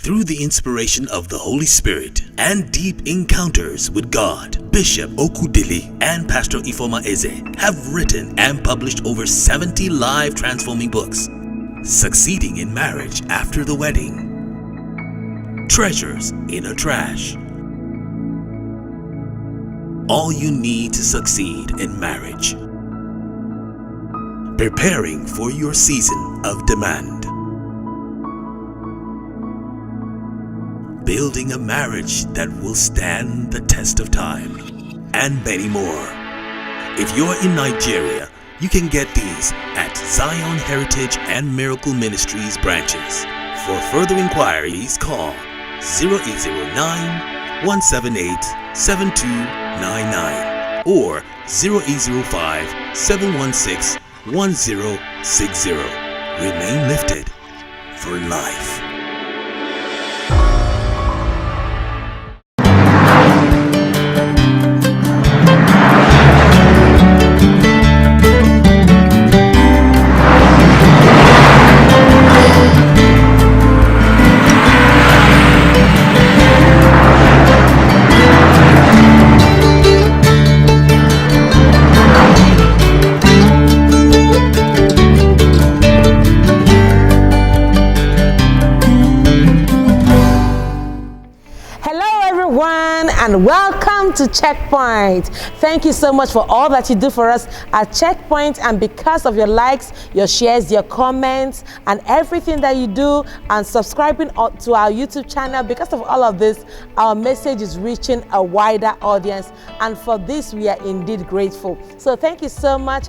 Through the inspiration of the Holy Spirit and deep encounters with God, Bishop Okudili and Pastor Ifoma Eze have written and published over 70 live transforming books. Succeeding in Marriage After the Wedding, Treasures in a Trash. All you need to succeed in marriage. Preparing for your season of demand. Building a marriage that will stand the test of time. And many more. If you're in Nigeria, you can get these at Zion Heritage and Miracle Ministries branches. For further inquiries, call 0809 178 7299 or 0805 716 1060. Remain lifted for life. And welcome to Checkpoint. Thank you so much for all that you do for us at Checkpoint, and because of your likes, your shares, your comments, and everything that you do, and subscribing to our YouTube channel. Because of all of this, our message is reaching a wider audience, and for this we are indeed grateful. So thank you so much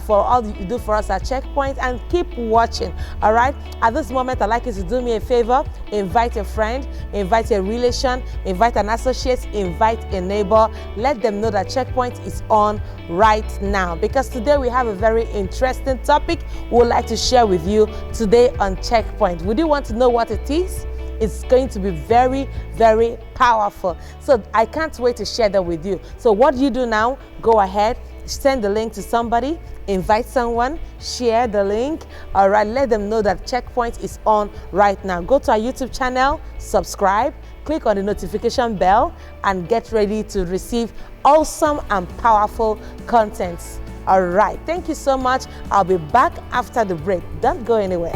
for all that you do for us at Checkpoint, and keep watching. All right, at this moment I'd like you to do me a favor: invite a friend, invite a relation, invite an associate, invite a neighbor. Let them know that Checkpoint is on right now, because today we have a very interesting topic we would like to share with you today on Checkpoint. Would you want to know what it is? It's going to be very, very powerful. So I can't wait to share that with you. So what you do now, go ahead, send the link to somebody, invite someone, share the link. All right, let them know that Checkpoint is on right now. Go to our YouTube channel, subscribe, click on the notification bell, and get ready to receive awesome and powerful contents. All right, thank you so much. I'll be back after the break. Don't go anywhere.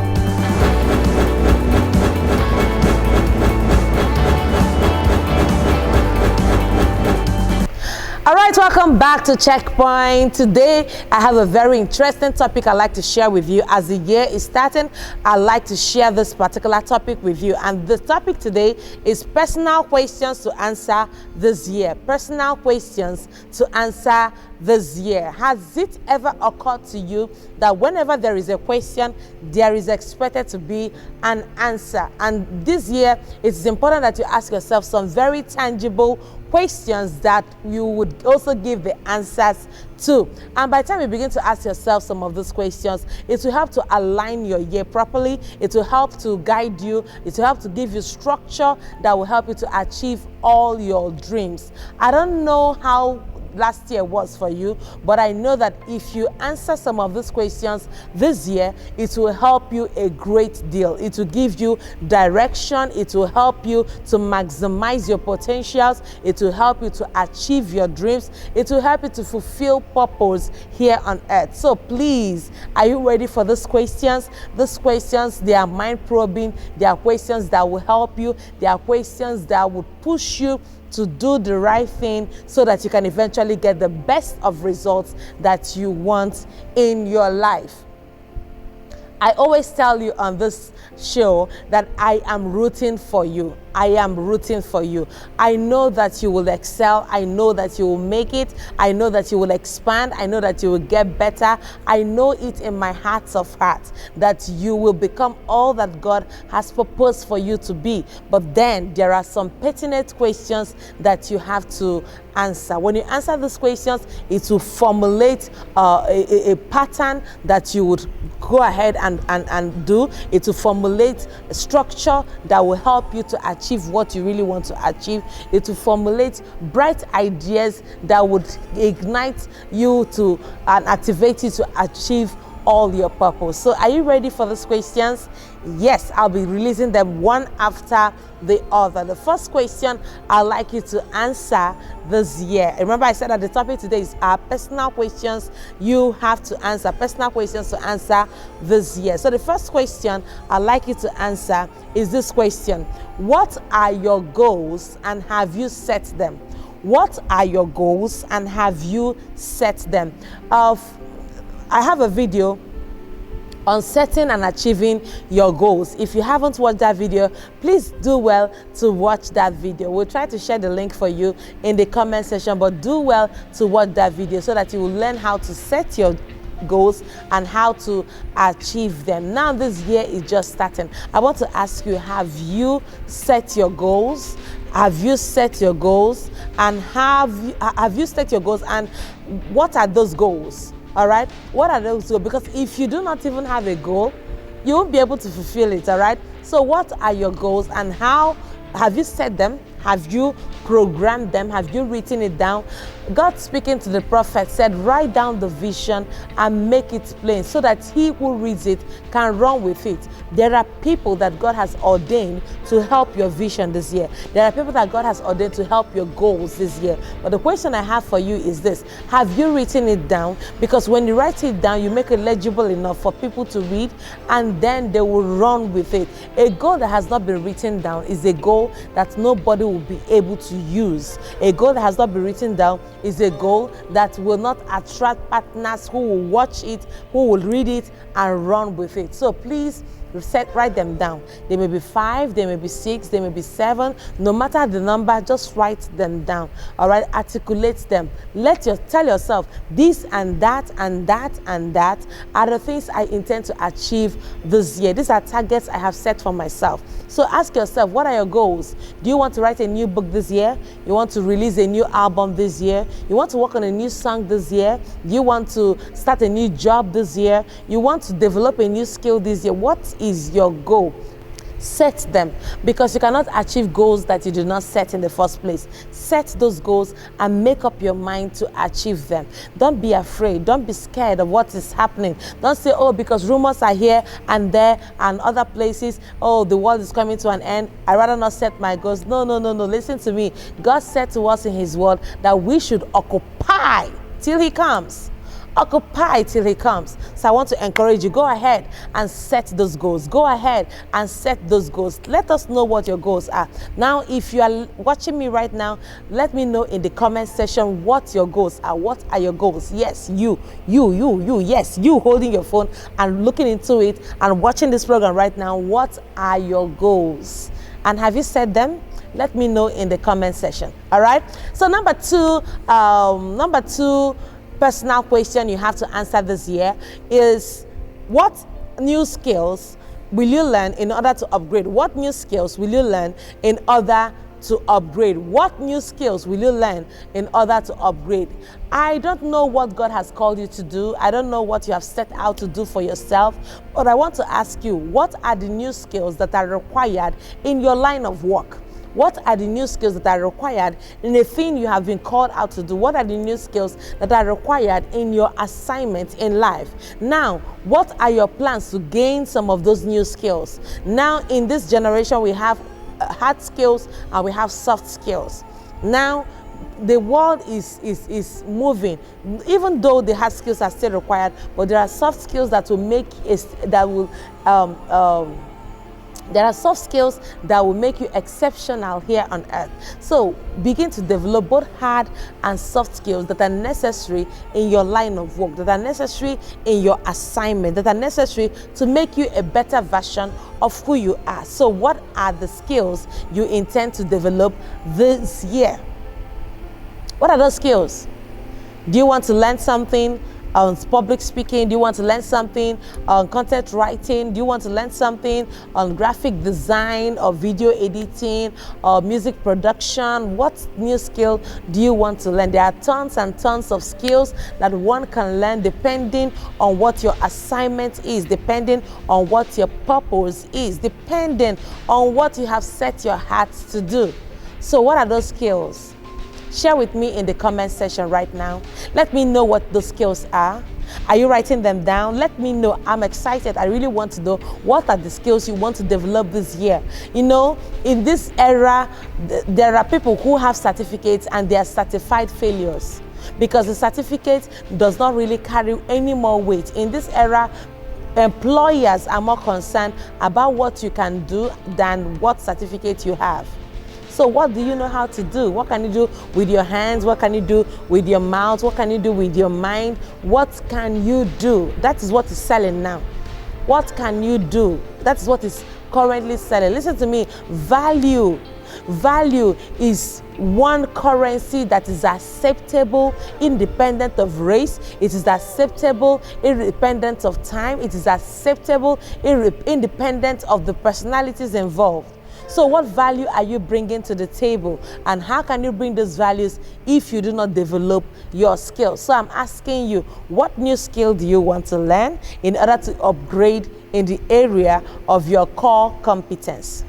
All right, welcome back to Checkpoint. Today, I have a very interesting topic I'd like to share with you. As the year is starting, I'd like to share this particular topic with you. And the topic today is personal questions to answer this year. Personal questions to answer this year. Has it ever occurred to you that whenever there is a question, there is expected to be an answer? And this year, it's important that you ask yourself some very tangible questions that you would also give the answers to. And by the time you begin to ask yourself some of those questions, it will help to align your year properly. It will help to guide you. It will help to give you structure that will help you to achieve all your dreams. I don't know how last year was for you, but I know that if you answer some of these questions this year, it will help you a great deal. It will give you direction. It will help you to maximize your potentials. It will help you to achieve your dreams. It will help you to fulfill purpose here on earth. So please, are you ready for these questions? These questions, they are mind-probing. They are questions that will help you. They are questions that will push you to do the right thing so that you can eventually get the best of results that you want in your life. I always tell you on this show that I am rooting for you. I am rooting for you. I know that you will excel. I know that you will make it. I know that you will expand. I know that you will get better. I know it in my heart of hearts that you will become all that God has proposed for you to be. But then there are some pertinent questions that you have to answer. When you answer these questions, it will formulate a pattern that you would go ahead and do. It will formulate a structure that will help you to achieve what you really want to achieve. It will formulate bright ideas that would ignite you to and activate you to achieve all your purpose. So are you ready for these questions? Yes, I'll be releasing them one after the other. The first question I'd like you to answer this year. Remember, I said that the topic today is our personal questions you have to answer, personal questions to answer this year. So the first question I'd like you to answer is this question: what are your goals and have you set them? What are your goals and have you set them? I have a video on setting and achieving your goals. If you haven't watched that video, please do well to watch that video. We'll try to share the link for you in the comment section, but do well to watch that video so that you will learn how to set your goals and how to achieve them. Now this year is just starting. I want to ask you, have you set your goals? Have you set your goals? And have you set your goals, and what are those goals? All right, what are those goals? Because if you do not even have a goal, you won't be able to fulfill it. All right, so what are your goals and how have you set them? Have you programmed them? Have you written it down? God, speaking to the prophet, said, write down the vision and make it plain so that he who reads it can run with it. There are people that God has ordained to help your vision this year. There are people that God has ordained to help your goals this year. But the question I have for you is this: have you written it down? Because when you write it down, you make it legible enough for people to read, and then they will run with it. A goal that has not been written down is a goal that nobody will be able to use. A goal that has not been written down is a goal that will not attract partners who will watch it, who will read it and run with it. So please write them down. They may be 5, they may be 6, they may be 7. No matter the number, just write them down. All right, articulate them. Tell yourself, this and that and that and that are the things I intend to achieve this year. These are targets I have set for myself. So ask yourself, what are your goals? Do you want to write a new book this year? You want to release a new album this year? You want to work on a new song this year? Do you want to start a new job this year? You want to develop a new skill this year? What is your goal? Set them, because you cannot achieve goals that you did not set in the first place. Set those goals and make up your mind to achieve them. Don't be afraid. Don't be scared of what is happening. Don't say, oh, because rumors are here and there and other places, oh, the world is coming to an end, I rather not set my goals. No. Listen to me. God said to us in his word that we should occupy till he comes. Occupy till he comes. So I want to encourage you, go ahead and set those goals. Go ahead and set those goals. Let us know what your goals are. Now, if you are watching me right now, let me know in the comment section what your goals are. What are your goals? Yes, you, yes, you holding your phone and looking into it and watching this program right now. What are your goals? And have you set them? Let me know in the comment section. All right. So number two personal question you have to answer this year is, what new skills will you learn in order to upgrade? What new skills will you learn in order to upgrade? What new skills will you learn in order to upgrade? I don't know what God has called you to do. I don't know what you have set out to do for yourself, but I want to ask you, what are the new skills that are required in your line of work? What are the new skills that are required in a thing you have been called out to do? What are the new skills that are required in your assignment in life? Now, what are your plans to gain some of those new skills? Now, in this generation, we have hard skills and we have soft skills. Now, the world is moving. Even though the hard skills are still required, but there are soft skills that will there are soft skills that will make you exceptional here on earth. So begin to develop both hard and soft skills that are necessary in your line of work, that are necessary in your assignment, that are necessary to make you a better version of who you are. So what are the skills you intend to develop this year? What are those skills? Do you want to learn something on public speaking? Do you want to learn something on content writing? Do you want to learn something on graphic design or video editing or music production? What new skill do you want to learn? There are tons and tons of skills that one can learn depending on what your assignment is, depending on what your purpose is, depending on what you have set your heart to do. So what are those skills? Share with me in the comment section right now. Let me know what those skills are. Are you writing them down? Let me know. I'm excited. I really want to know what are the skills you want to develop this year. You know, in this era, there are people who have certificates and they are certified failures because the certificate does not really carry any more weight. In this era, employers are more concerned about what you can do than what certificate you have. So what do you know how to do? What can you do with your hands? What can you do with your mouth? What can you do with your mind? What can you do? That is what is selling now. What can you do? That is what is currently selling. Listen to me. Value. Value is one currency that is acceptable independent of race. It is acceptable independent of time. It is acceptable independent of the personalities involved. So what value are you bringing to the table? And how can you bring those values if you do not develop your skills? So I'm asking you, what new skill do you want to learn in order to upgrade in the area of your core competence?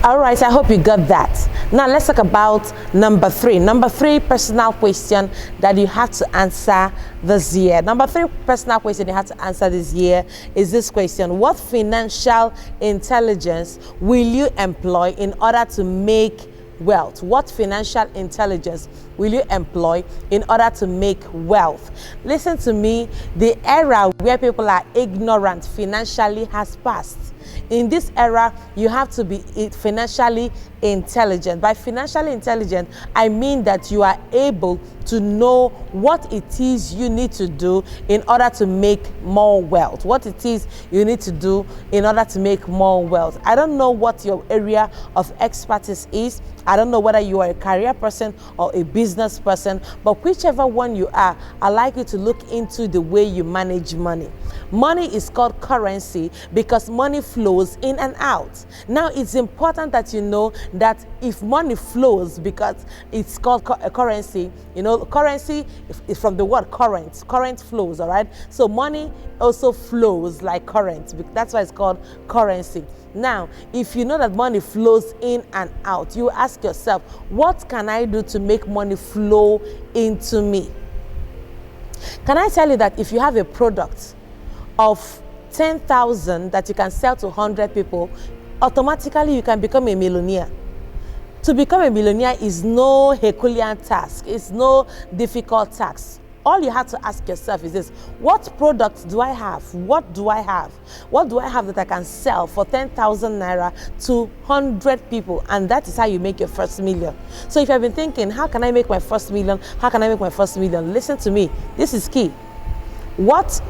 All right, I hope you got that. Now let's talk about number 3. Number 3 personal question that you have to answer this year. Number 3 personal question you have to answer this year is this question: what financial intelligence will you employ in order to make wealth? What financial intelligence will you employ in order to make wealth? Listen to me, the era where people are ignorant financially has passed. In this era, you have to be financially intelligent. By financially intelligent, I mean that you are able to know what it is you need to do in order to make more wealth. What it is you need to do in order to make more wealth. I don't know what your area of expertise is. I don't know whether you are a career person or a business person, but whichever one you are, I'd like you to look into the way you manage money. Money is called currency because money flows in and out. Now, it's important that you know that if money flows, because it's called a currency, you know, currency is from the word current. Current flows, all right? So money also flows like current. That's why it's called currency. Now, if you know that money flows in and out, you ask yourself, what can I do to make money flow into me? Can I tell you that if you have a product of 10,000 that you can sell to 100 people, automatically you can become a millionaire. To become a millionaire is no Herculean task. It's no difficult task. All you have to ask yourself is this: what products do I have? What do I have? What do I have that I can sell for 10,000 naira to 100 people? And that is how you make your first million. So if you have been thinking, how can I make my first million? How can I make my first million? Listen to me. This is key. What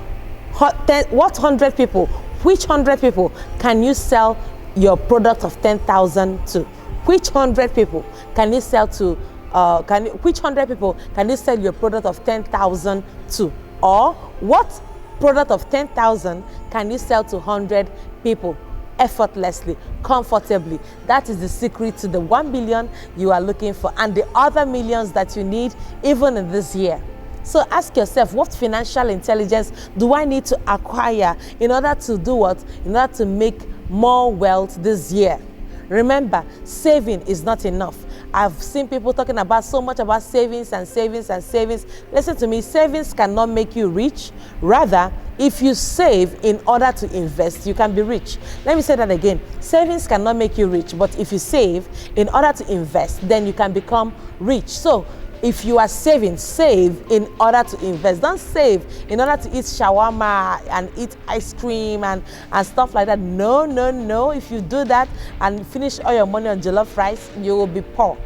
100 people, which 100 people can you sell your product of 10,000 to? Which 100 people can you sell to? Which 100 people can you sell your product of 10,000 to? Or what product of 10,000 can you sell to 100 people effortlessly, comfortably? That is the secret to the 1 billion you are looking for and the other millions that you need even in this year. So ask yourself, what financial intelligence do I need to acquire in order to do what? In order to make more wealth this year. Remember, saving is not enough. I've seen people talking about so much about savings and savings and savings. Listen to me, savings cannot make you rich. Rather, if you save in order to invest, you can be rich. Let me say that again. Savings cannot make you rich, but if you save in order to invest, then you can become rich. So if you are saving, save in order to invest. Don't save in order to eat shawarma and eat ice cream and stuff like that. No, no, no. If you do that and finish all your money on jollof rice, you will be poor.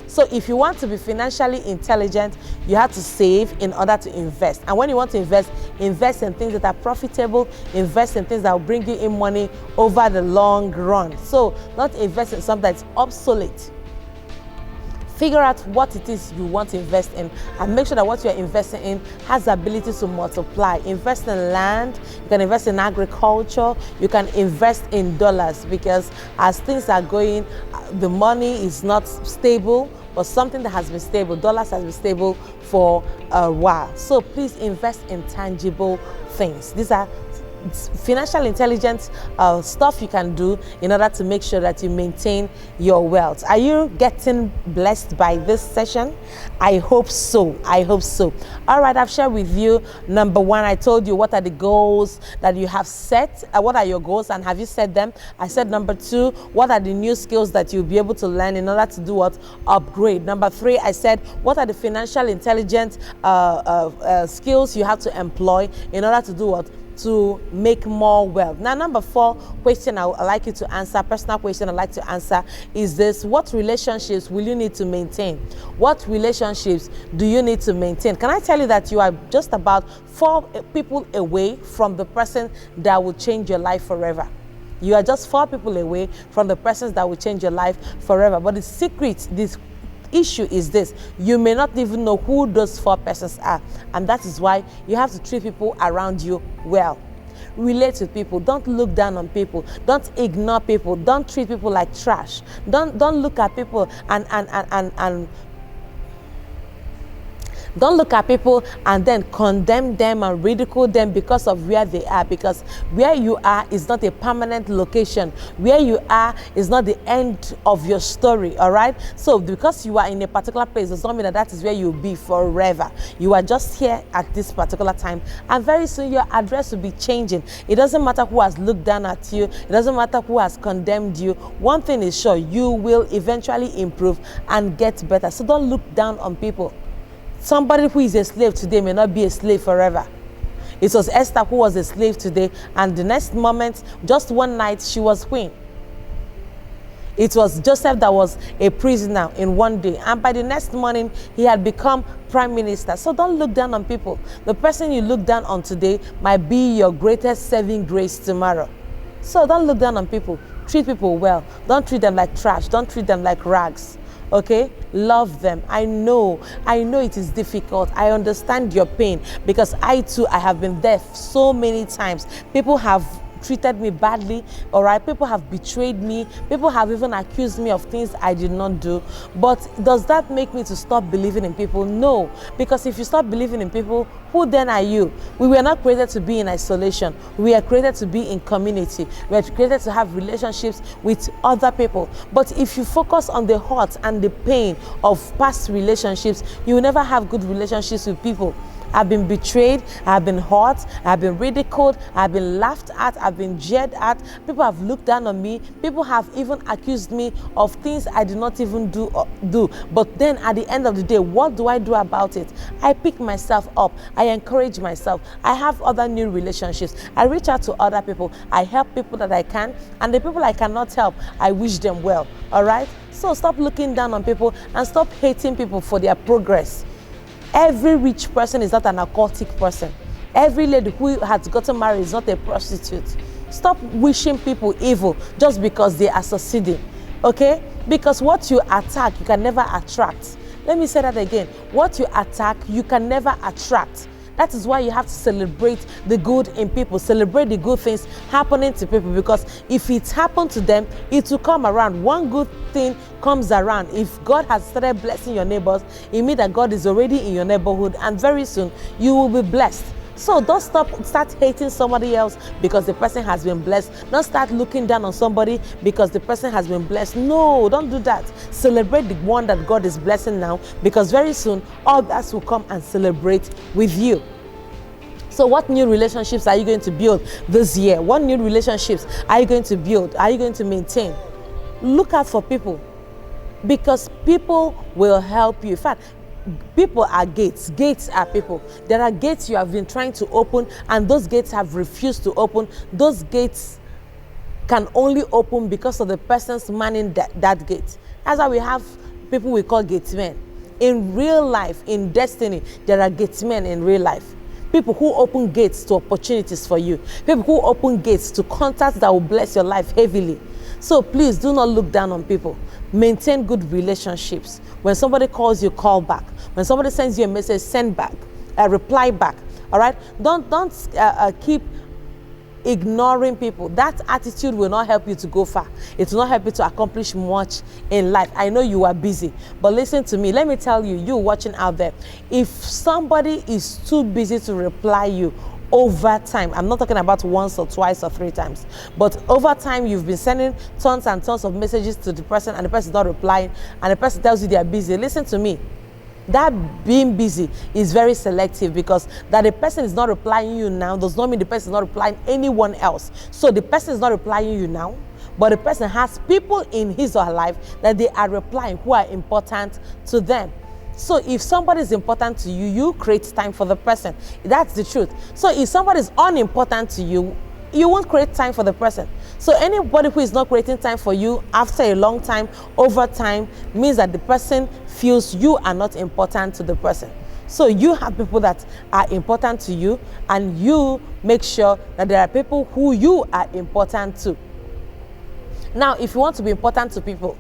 So if you want to be financially intelligent, you have to save in order to invest. And when you want to invest, invest in things that are profitable, invest in things that will bring you in money over the long run. So not invest in something that's obsolete. Figure out what it is you want to invest in and make sure that what you're investing in has the ability to multiply. Invest in land, you can invest in agriculture, you can invest in dollars, because as things are going, the money is not stable, but something that has been stable, dollars has been stable for a while. So please invest in tangible things. These are financial intelligence stuff you can do in order to make sure that you maintain your wealth. Are you getting blessed by this session? I hope so. I hope so. All right, I've shared with you, number one, I told you what are the goals that you have set. What are your goals and have you set them? I said number two, what are the new skills that you'll be able to learn in order to do what? Upgrade. Number three, I said, what are the financial intelligence skills you have to employ in order to do what? To make more wealth. Now, number four question I would like you to answer, personal question I'd like to answer is this: what relationships will you need to maintain? What relationships do you need to maintain? Can I tell you that you are just about 4 people away from the person that will change your life forever? You are just 4 people away from the persons that will change your life forever. But the secret, this issue is this: you may not even know who those 4 persons are, and that is why you have to treat people around you well. Relate with people. Don't look down on people. Don't ignore people. Don't treat people like trash. Don't look at people and don't look at people and then condemn them and ridicule them because of where they are, because where you are is not a permanent location. Where you are is not the end of your story, all right? So because you are in a particular place does not mean that that is where you'll be forever. You are just here at this particular time, and very soon your address will be changing. It doesn't matter who has looked down at you. It doesn't matter who has condemned you. One thing is sure: you will eventually improve and get better. So don't look down on people. Somebody who is a slave today may not be a slave forever. It was Esther who was a slave today, and the next moment, just one night, she was queen. It was Joseph that was a prisoner in one day, and by the next morning, he had become prime minister. So don't look down on people. The person you look down on today might be your greatest saving grace tomorrow. So don't look down on people. Treat people well. Don't treat them like trash. Don't treat them like rags. Okay, love them. I know it is difficult. I understand your pain, because I too, I have been there so many times. People have treated me badly, all right? People have betrayed me. People have even accused me of things I did not do. But does that make me to stop believing in people? No, because if you stop believing in people, who then are you? We were not created to be in isolation. We are created to be in community. We are created to have relationships with other people. But if you focus on the hurt and the pain of past relationships, you will never have good relationships with people. I've been betrayed, I've been hurt, I've been ridiculed, I've been laughed at, I've been jeered at. People have looked down on me. People have even accused me of things I did not even do. But then at the end of the day, what do I do about it? I pick myself up. I encourage myself. I have other new relationships. I reach out to other people. I help people that I can, and the people I cannot help, I wish them well, all right? So stop looking down on people and stop hating people for their progress. Every rich person is not an occultic person. Every lady who has gotten married is not a prostitute. Stop wishing people evil just because they are succeeding, okay? Because what you attack, you can never attract. Let me say that again. What you attack, you can never attract. That is why you have to celebrate the good in people, celebrate the good things happening to people, because if it happened to them, it will come around. One good thing comes around. If God has started blessing your neighbors, it means that God is already in your neighborhood, and very soon you will be blessed. So don't start hating somebody else because the person has been blessed. Don't start looking down on somebody because the person has been blessed. No, don't do that. Celebrate the one that God is blessing now, because very soon others will come and celebrate with you. So what new relationships are you going to build this year? What new relationships are you going to build? Are you going to maintain? Look out for people, because people will help you. In fact, people are gates. Gates are people. There are gates you have been trying to open, and those gates have refused to open. Those gates can only open because of the person's manning that gate. That's why we have people we call gatesmen. In real life, in destiny, there are gatesmen in real life. People who open gates to opportunities for you. People who open gates to contacts that will bless your life heavily. So please do not look down on people. Maintain good relationships. When somebody calls you, call back. When somebody sends you a message, send back, reply back. All right? Don't keep ignoring people. That attitude will not help you to go far. It will not help you to accomplish much in life. I know you are busy, but listen to me. Let me tell you, you watching out there, if somebody is too busy to reply you, over time. I'm not talking about once or twice or 3 times, but over time you've been sending tons and tons of messages to the person and the person is not replying, and the person tells you they are busy. Listen to me. That being busy is very selective, because that the person is not replying you now does not mean the person is not replying anyone else. So the person is not replying you now, but the person has people in his or her life that they are replying who are important to them. So if somebody is important to you, you create time for the person. That's the truth. So if somebody is unimportant to you, you won't create time for the person. So anybody who is not creating time for you after a long time, over time, means that the person feels you are not important to the person. So you have people that are important to you, and you make sure that there are people who you are important to. Now, if you want to be important to people,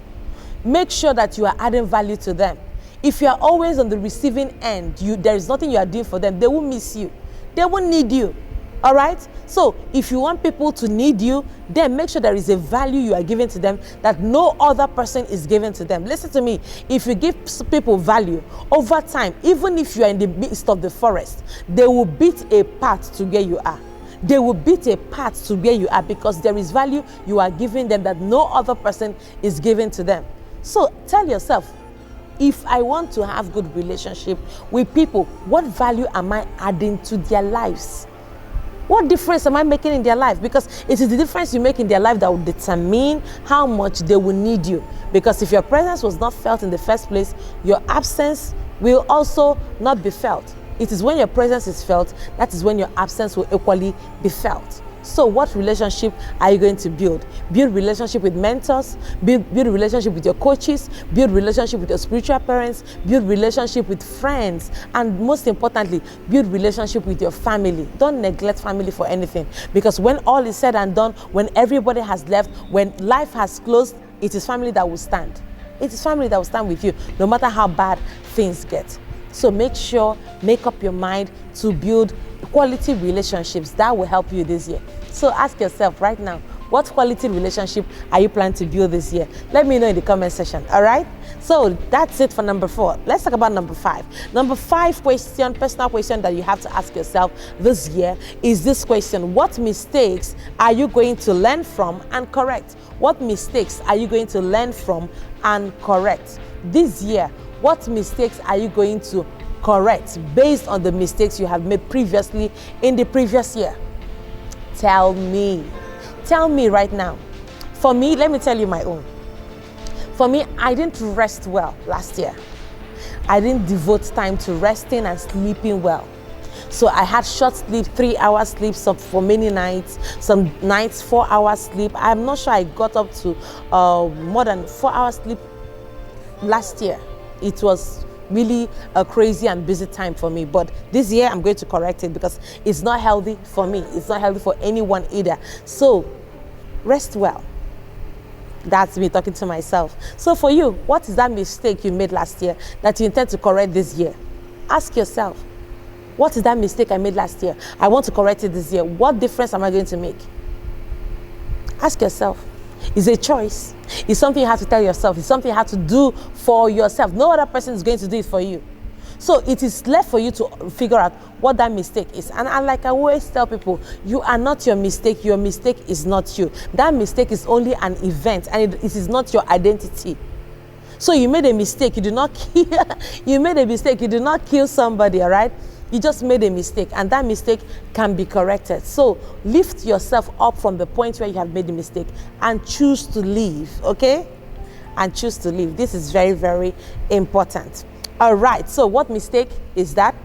make sure that you are adding value to them. If you are always on the receiving end, there is nothing you are doing for them, they will miss you. They won't need you. All right? So if you want people to need you, then make sure there is a value you are giving to them that no other person is giving to them. Listen to me. If you give people value, over time, even if you are in the midst of the forest, they will beat a path to where you are. They will beat a path to where you are, because there is value you are giving them that no other person is giving to them. So tell yourself, if I want to have good relationship with people, what value am I adding to their lives? What difference am I making in their life? Because it is the difference you make in their life that will determine how much they will need you. Because if your presence was not felt in the first place, your absence will also not be felt. It is when your presence is felt, that is when your absence will equally be felt. So what relationship are you going to build? Build relationship with mentors, build relationship with your coaches, build relationship with your spiritual parents, build relationship with friends, and most importantly, build relationship with your family. Don't neglect family for anything, because when all is said and done, when everybody has left, when life has closed, it is family that will stand. It is family that will stand with you, no matter how bad things get. So make up your mind to build quality relationships that will help you this year. So ask yourself right now, what quality relationship are you planning to build this year? Let me know in the comment section, all right? So that's it for number 4. Let's talk about number 5. Number 5 question, personal question that you have to ask yourself this year is this question: what mistakes are you going to learn from and correct? What mistakes are you going to learn from and correct? This year, what mistakes are you going to correct based on the mistakes you have made previously in the previous year? Tell me right now. For me, let me tell you my own. For me, I didn't rest well last year. I didn't devote time to resting and sleeping well. So I had short sleep, 3 hours sleep for many nights, some nights 4 hours sleep. I'm not sure I got up to more than 4 hours sleep last year. It was really a crazy and busy time for me, but this year I'm going to correct it, because it's not healthy for me. It's not healthy for anyone either. So rest well. That's me talking to myself. So for you, what is that mistake you made last year that you intend to correct this year? Ask yourself, what is that mistake I made last year? I want to correct it this year. What difference am I going to make? Ask yourself. It's a choice. It's something you have to tell yourself. It's something you have to do for yourself. No other person is going to do it for you. So it is left for you to figure out what that mistake is. And like I always tell people, you are not your mistake. Your mistake is not you. That mistake is only an event, and it is not your identity. So you made a mistake. You did not kill. You made a mistake. You did not kill somebody. All right. You just made a mistake, and that mistake can be corrected. So lift yourself up from the point where you have made the mistake and choose to leave, okay? And choose to leave. This is very, very important. All right, so what mistake is that?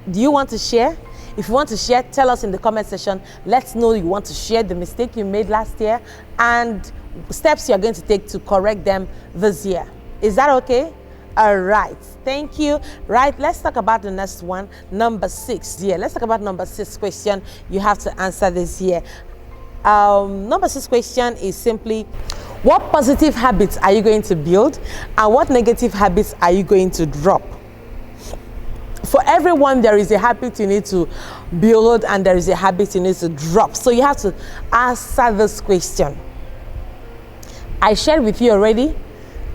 Do you want to share? If you want to share, tell us in the comment section. Let's know you want to share the mistake you made last year and steps you're going to take to correct them this year. Is that okay? All right, thank you. Right, let's talk about the next one, number 6. Yeah, let's talk about number 6 question you have to answer this year. Number 6 question is simply, what positive habits are you going to build and what negative habits are you going to drop? For everyone, there is a habit you need to build and there is a habit you need to drop. So you have to answer this question. I shared with you already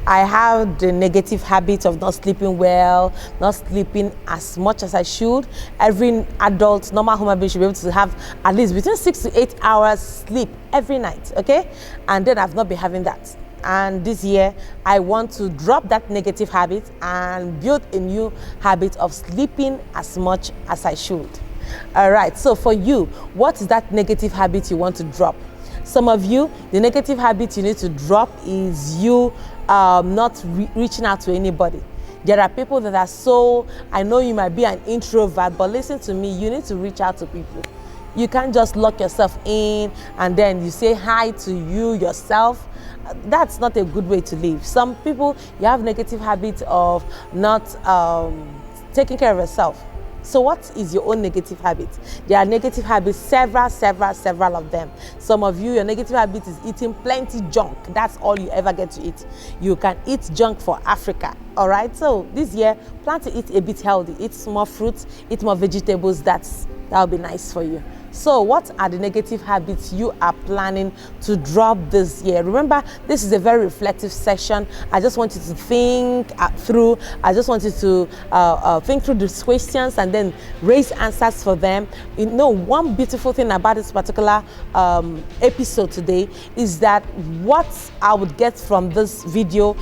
I have the negative habit of not sleeping well, not sleeping as much as I should. Every adult, normal human being should be able to have at least between 6 to 8 hours sleep every night, okay? And then I've not been having that. And this year, I want to drop that negative habit and build a new habit of sleeping as much as I should. All right, so for you, what is that negative habit you want to drop? Some of you, the negative habit you need to drop is you not reaching out to anybody. There are people that are so, I know you might be an introvert, but listen to me, you need to reach out to people. You can't just lock yourself in and then you say hi to you yourself. That's not a good way to live. Some people, you have negative habits of not taking care of yourself. So what is your own negative habit? There are negative habits, several of them. Some of you, your negative habit is eating plenty junk. That's all you ever get to eat. You can eat junk for Africa, all right? So this year, plan to eat a bit healthy. Eat more fruits, eat more vegetables. That'll be nice for you. So what are the negative habits you are planning to drop this year? Remember, this is a very reflective session. I just want you to think through. I just want you to think through these questions and then raise answers for them. You know, one beautiful thing about this particular episode today is that what I would get from this video,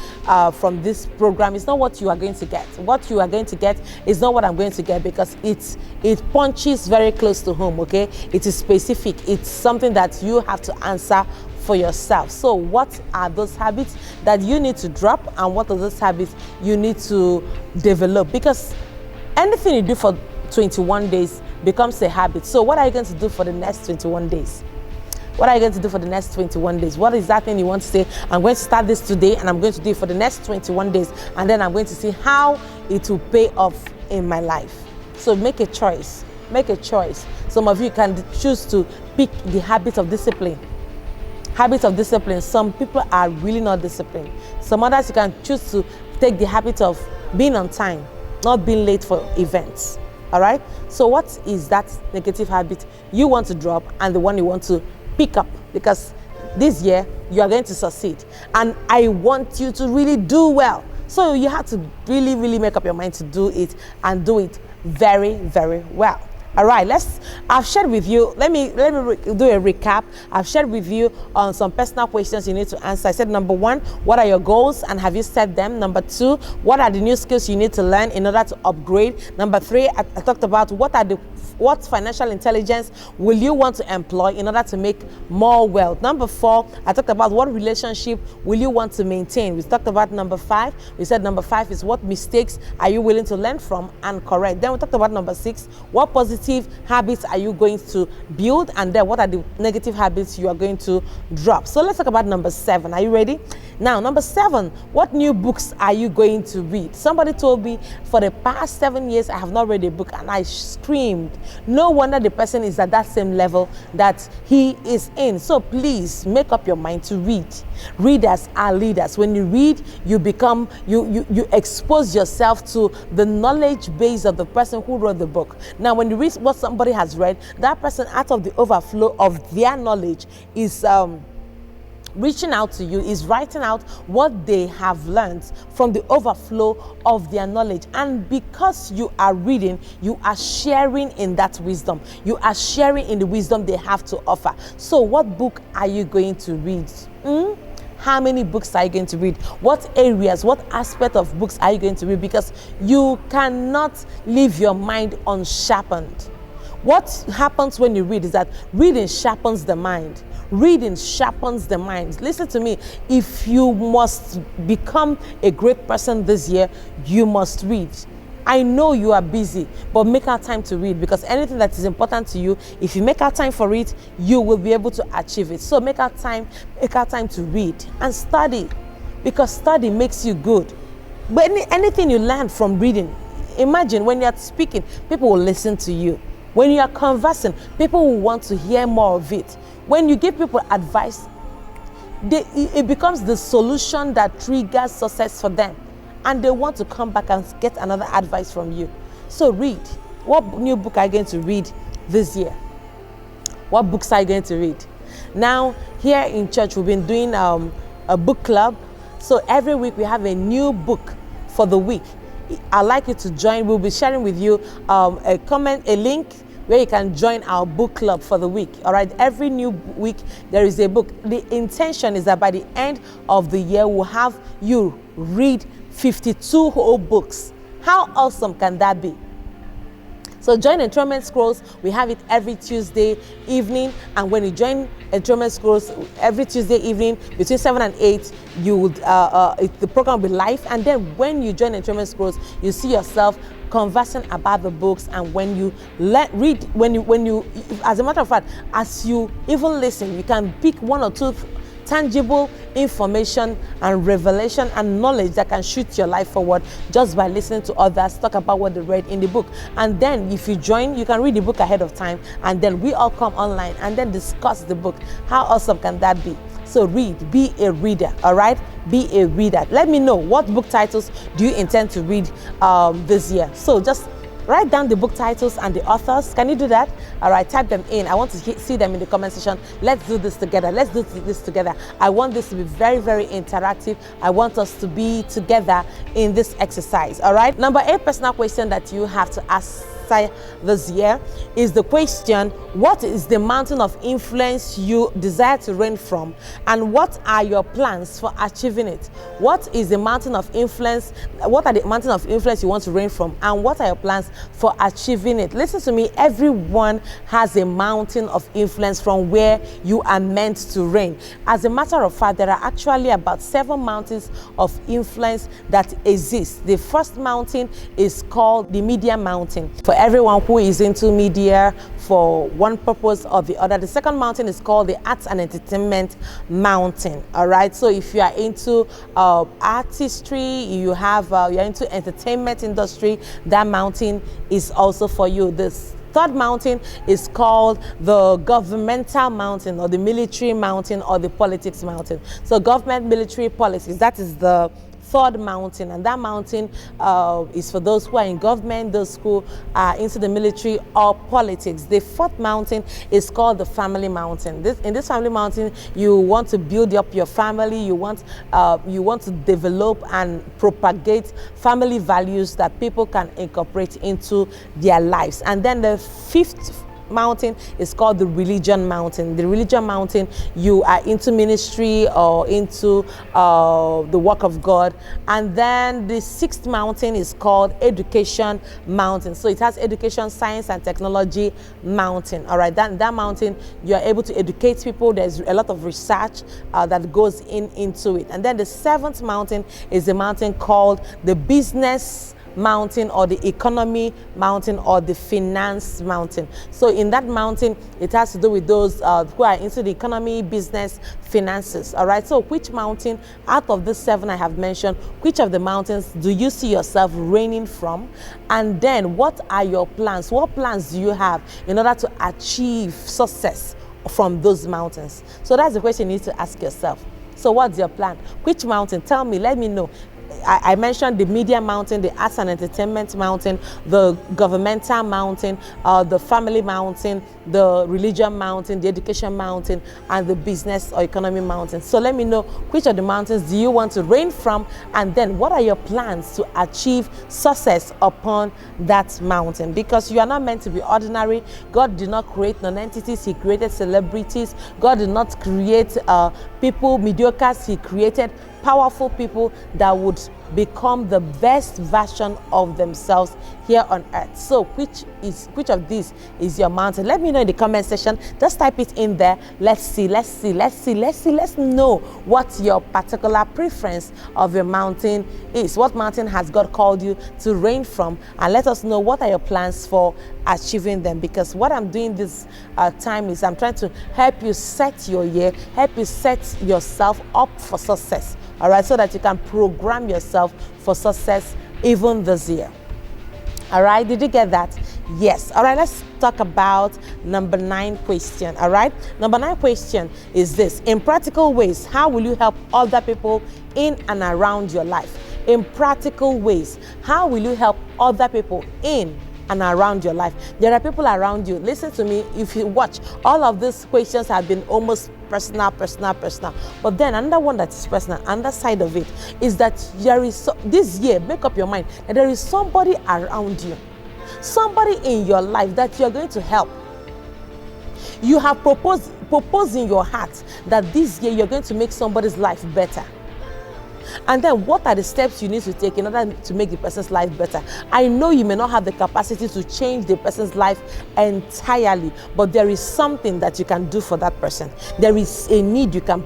from this program, is not what you are going to get. What you are going to get is not what I'm going to get, because it punches very close to home, okay? It is specific. It's something that you have to answer for yourself. So what are those habits that you need to drop, and what are those habits you need to develop? Because anything you do for 21 days becomes a habit. So what are you going to do for the next 21 days? What are you going to do for the next 21 days? What is that thing you want to say? I'm going to start this today and I'm going to do it for the next 21 days. And then I'm going to see how it will pay off in my life. So make a choice. Make a choice. Some of you can choose to pick the habit of discipline. Habit of discipline. Some people are really not disciplined. Some others, you can choose to take the habit of being on time, not being late for events. All right? So what is that negative habit you want to drop and the one you want to pick up? Because this year, you are going to succeed. And I want you to really do well. So you have to really make up your mind to do it, and do it very well. All right, I've shared with you, let me do a recap. I've shared with you on some personal questions you need to answer. I said, number 1, what are your goals and have you set them? Number 2, what are the new skills you need to learn in order to upgrade? Number 3, I talked about what financial intelligence will you want to employ in order to make more wealth. Number 4, I talked about what relationship will you want to maintain. We talked about number 5. We said number 5 is what mistakes are you willing to learn from and correct. Then we talked about number 6, what positive habits are you going to build, and then what are the negative habits you are going to drop. So let's talk about number 7. Are you ready? Now, number 7, what new books are you going to read? Somebody told me for the past 7 years I have not read a book, and I screamed. No wonder the person is at that same level that he is in. So please make up your mind to read. Readers are leaders. When you read, you become, you expose yourself to the knowledge base of the person who wrote the book. Now, when you read what somebody has read, that person, out of the overflow of their knowledge, is reaching out to you, is writing out what they have learned from the overflow of their knowledge. And because you are reading, you are sharing in that wisdom. You are sharing in the wisdom they have to offer. So what book are you going to read? How many books are you going to read? What areas, what aspect of books are you going to read? Because you cannot leave your mind unsharpened. What happens when you read is that reading sharpens the mind. Reading sharpens the mind. Listen to me. If you must become a great person this year, you must read. I know you are busy, but make out time to read, because anything that is important to you, if you make out time for it, you will be able to achieve it. So make out time to read and study, because study makes you good. But anything you learn from reading, imagine when you are speaking, people will listen to you. When you are conversing, people will want to hear more of it. When you give people advice, it becomes the solution that triggers success for them. And they want to come back and get another advice from you. So read. What new book are you going to read this year? What books are you going to read? Now, here in church, we've been doing a book club. So every week we have a new book for the week. I'd like you to join. We'll be sharing with you a link where you can join our book club for the week. All right, every new week there is a book. The intention is that by the end of the year we'll have you read 52 whole books. How awesome can that be? So join Enthronement Scrolls. We have it every Tuesday evening, and when you join Enthronement Scrolls every Tuesday evening between 7 and 8, you would the program will be live. And then when you join Enthronement Scrolls, you see yourself conversing about the books. And when you as a matter of fact, as you even listen, you can pick one or two tangible information and revelation and knowledge that can shoot your life forward just by listening to others talk about what they read in the book. And then if you join, you can read the book ahead of time, and then we all come online and then discuss the book. How awesome can that be? So read, be a reader. All right, be a reader. Let me know, what book titles do you intend to read this year? So just write down the book titles and the authors. Can you do that? All right, type them in. I want to see them in the comment section. Let's do this together. Let's do this together. I want this to be very, very interactive. I want us to be together in this exercise. All right. Number 8 personal question that you have to ask this year is the question: what is the mountain of influence you desire to reign from, and what are your plans for achieving it? What is the mountain of influence? What are the mountain of influence you want to reign from, and what are your plans for achieving it? Listen to me, everyone has a mountain of influence from where you are meant to reign. As a matter of fact, there are actually about 7 mountains of influence that exist. The first mountain is called the media mountain, for everyone who is into media for one purpose or the other. The second mountain is called the arts and entertainment mountain. All right, so if you are into artistry, you're into entertainment industry, that mountain is also for you. This third mountain is called the governmental mountain, or the military mountain, or the politics mountain. So government, military, politics, that is the third mountain, and that mountain is for those who are in government, those who are into the military or politics. The fourth mountain is called the family mountain. In this family mountain, you want to build up your family. You want to develop and propagate family values that people can incorporate into their lives. And then the fifth mountain is called the religion mountain. The religion mountain, you are into ministry or into the work of God. And then the sixth mountain is called education mountain. So it has education, science and technology mountain. All right, that mountain, you are able to educate people. There's a lot of research that goes into it. And then the seventh mountain is the mountain called the business mountain, or the economy mountain, or the finance mountain. So in that mountain, it has to do with those who are into the economy, business, finances. All right, so which mountain out of the 7 I have mentioned, which of the mountains do you see yourself reigning from? And then what are your plans? What plans do you have in order to achieve success from those mountains? So that's the question you need to ask yourself. So what's your plan? Which mountain? Tell me, let me know. I mentioned the media mountain, the arts and entertainment mountain, the governmental mountain, the family mountain, the religion mountain, the education mountain, and the business or economy mountain. So let me know, which of the mountains do you want to reign from, and then what are your plans to achieve success upon that mountain? Because you are not meant to be ordinary. God did not create non-entities. He created celebrities. God did not create people mediocres. He created powerful people that would become the best version of themselves here on earth. So which of these is your mountain? Let me know in the comment section. Just type it in there. Let's know what your particular preference of your mountain is. What mountain has God called you to reign from? And let us know, what are your plans for achieving them? Because what I'm doing this time is I'm trying to help you set your year, help you set yourself up for success. All right, so that you can program yourself for success even this year. All right, did you get that? Yes. All right, let's talk about number 9 question. All right, number 9 question is this: in practical ways, how will you help other people in and around your life? In practical ways, how will you help other people in and around your life? There are people around you. Listen to me, if you watch, all of these questions have been almost personal. But then another one that is personal, another side of it is that this year, make up your mind that there is somebody around you, somebody in your life that you're going to help. You have proposed in your heart that this year you're going to make somebody's life better. And then what are the steps you need to take in order to make the person's life better? I know you may not have the capacity to change the person's life entirely, but there is something that you can do for that person. There is a need you can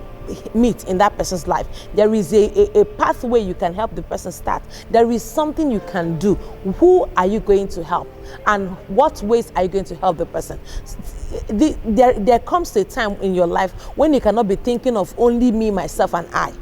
meet in that person's life. There is a pathway you can help the person start. There is something you can do. Who are you going to help? And what ways are you going to help the person? There comes a time in your life when you cannot be thinking of only me, myself, and I.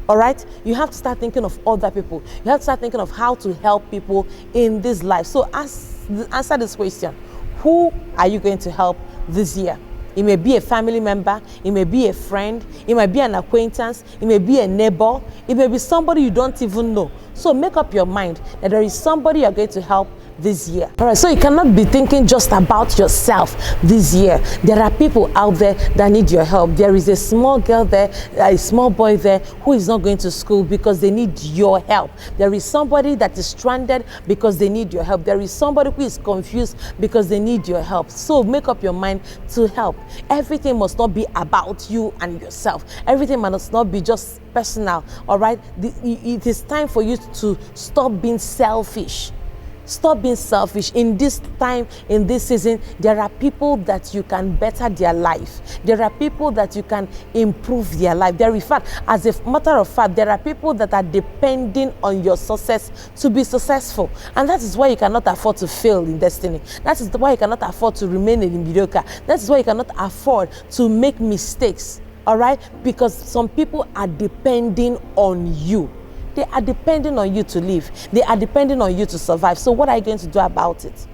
All right? You have to start thinking of other people. You have to start thinking of how to help people in this life. So answer this question. Who are you going to help this year? It may be a family member, it may be a friend, it might be an acquaintance, it may be a neighbor, it may be somebody you don't even know. So make up your mind that there is somebody you're going to help this year. All right, so you cannot be thinking just about yourself this year. There are people out there that need your help. There is a small girl there, a small boy there who is not going to school because they need your help. There is somebody that is stranded because they need your help. There is somebody who is confused because they need your help. So make up your mind to help. Everything must not be about you and yourself. Everything must not be just personal, all right? It is time for you to stop being selfish. Stop being selfish. In this time, in this season, there are people that you can better their life. There are people that you can improve their life. As a matter of fact, there are people that are depending on your success to be successful. And that is why you cannot afford to fail in destiny. That is why you cannot afford to remain in mediocre. That is why you cannot afford to make mistakes. All right? Because some people are depending on you. They are depending on you to live. They are depending on you to survive. So what are you going to do about it?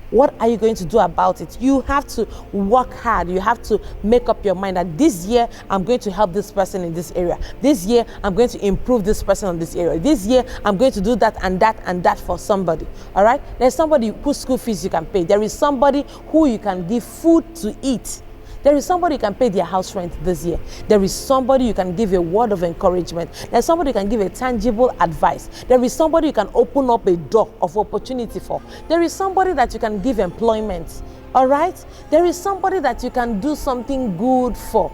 What are you going to do about it? You have to work hard. You have to make up your mind that this year, I'm going to help this person in this area. This year, I'm going to improve this person in this area. This year, I'm going to do that and that and that for somebody. All right? There's somebody whose school fees you can pay. There is somebody who you can give food to eat. There is somebody you can pay their house rent this year. There is somebody you can give a word of encouragement. There's somebody you can give a tangible advice. There is somebody you can open up a door of opportunity for. There is somebody that you can give employment. All right? There is somebody that you can do something good for.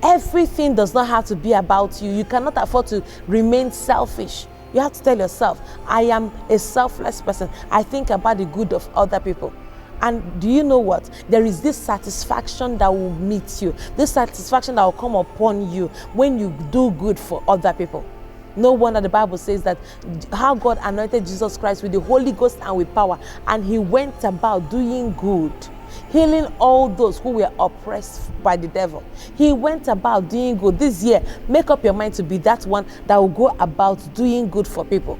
Everything does not have to be about you. You cannot afford to remain selfish. You have to tell yourself, I am a selfless person. I think about the good of other people. And do you know what? There is this satisfaction that will meet you. This satisfaction that will come upon you when you do good for other people. No wonder the Bible says that how God anointed Jesus Christ with the Holy Ghost and with power. And he went about doing good, healing all those who were oppressed by the devil. He went about doing good. This year, make up your mind to be that one that will go about doing good for people.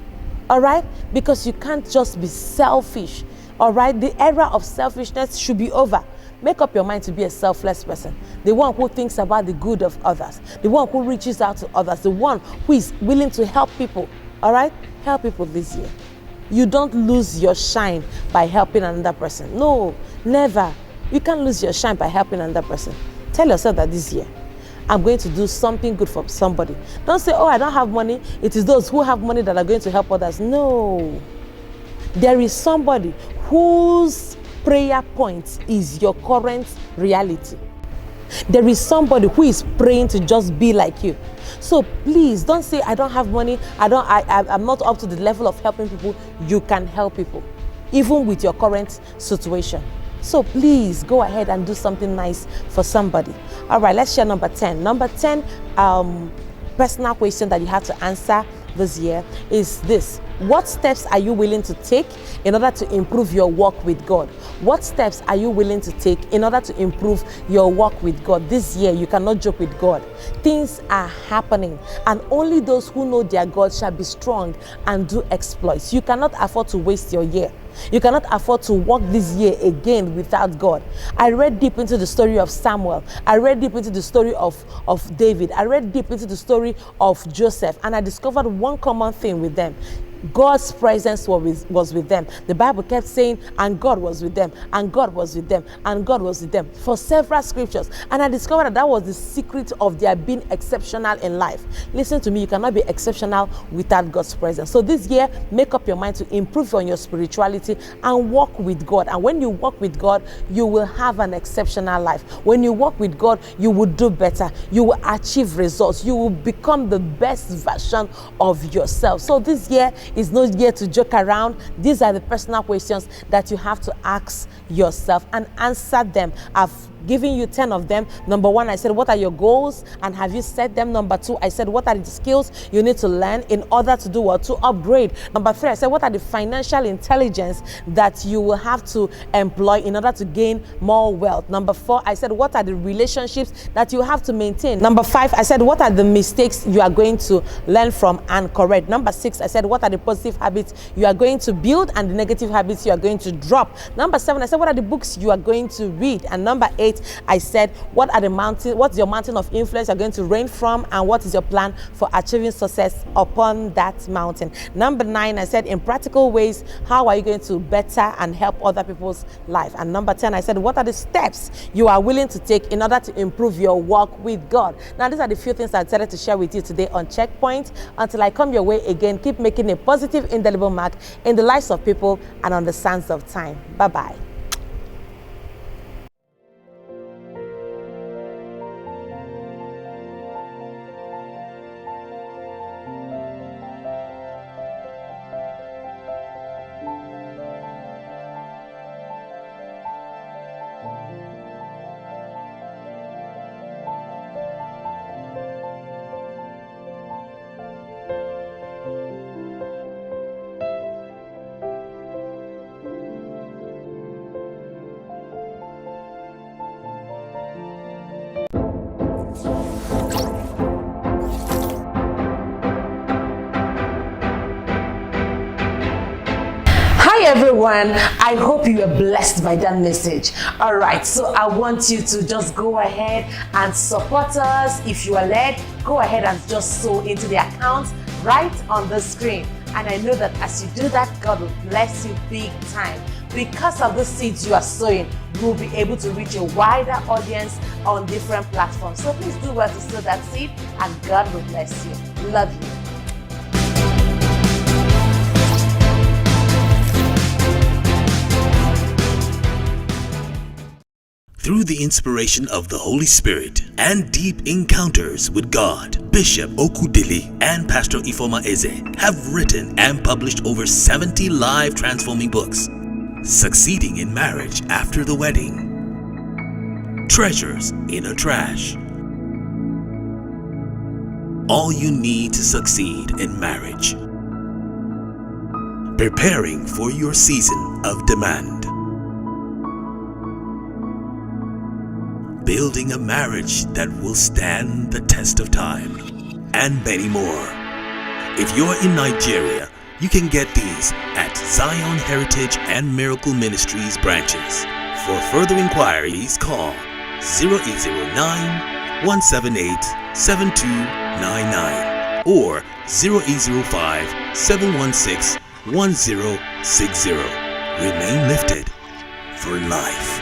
All right? Because you can't just be selfish. All right, the era of selfishness should be over. Make up your mind to be a selfless person. The one who thinks about the good of others. The one who reaches out to others. The one who is willing to help people. All right, help people this year. You don't lose your shine by helping another person. No, never. You can't lose your shine by helping another person. Tell yourself that this year, I'm going to do something good for somebody. Don't say, oh, I don't have money. It is those who have money that are going to help others. No. There is somebody whose prayer point is your current reality. There is somebody who is praying to just be like you. So please don't say, I don't have money. I'm not up to the level of helping people. You can help people, even with your current situation. So please go ahead and do something nice for somebody. All right, let's share number 10. Number 10 personal question that you have to answer this year is this. What steps are you willing to take in order to improve your walk with God? What steps are you willing to take in order to improve your walk with God? This year, you cannot joke with God. Things are happening, and only those who know their God shall be strong and do exploits. You cannot afford to waste your year. You cannot afford to walk this year again without God. I read deep into the story of Samuel. I read deep into the story of David. I read deep into the story of Joseph, and I discovered one common thing with them. God's presence was with them. The Bible kept saying, and God was with them, and God was with them, and God was with them, for several scriptures. And I discovered that was the secret of their being exceptional in life. Listen to me, you cannot be exceptional without God's presence. So this year, make up your mind to improve on your spirituality and walk with God. And when you walk with God, you will have an exceptional life. When you walk with God, you will do better. You will achieve results. You will become the best version of yourself. So this year is no year to joke around. These are the personal questions that you have to ask yourself and answer them. I've given you 10 of them. Number 1, I said, what are your goals and have you set them? Number 2, I said, what are the skills you need to learn in order to do what? To upgrade. Number 3, I said, what are the financial intelligence that you will have to employ in order to gain more wealth? Number 4, I said, what are the relationships that you have to maintain? Number 5, I said, what are the mistakes you are going to learn from and correct? Number 6, I said, what are the positive habits you are going to build and the negative habits you are going to drop? Number 7, I said, what are the books you are going to read? And number 8, I said, what's your mountain of influence you're going to reign from, and what is your plan for achieving success upon that mountain? Number 9, I said, in practical ways, how are you going to better and help other people's life? And number 10, I said, what are the steps you are willing to take in order to improve your walk with God? Now, these are the few things I decided to share with you today on Checkpoint. Until I come your way again, keep making a positive, indelible mark in the lives of people and on the sands of time. Bye-bye. Everyone, I hope you were blessed by that message. All right, so I want you to just go ahead and support us. If you are led, go ahead and just sow into the account right on the screen. And I know that as you do that, God will bless you big time. Because of the seeds you are sowing, you will be able to reach a wider audience on different platforms. So please do well to sow that seed, and God will bless you. Love you. Through the inspiration of the Holy Spirit and deep encounters with God, Bishop Okudili and Pastor Ifeoma Eze have written and published over 70 live transforming books. Succeeding in Marriage After the Wedding, Treasures in a Trash, All You Need to Succeed in Marriage, Preparing for Your Season of Demand, Building a Marriage That Will Stand the Test of Time, and many more. If you're in Nigeria, you can get these at Zion Heritage and Miracle Ministries branches. For further inquiries, call 0809-178-7299 or 0805-716-1060. Remain lifted for life.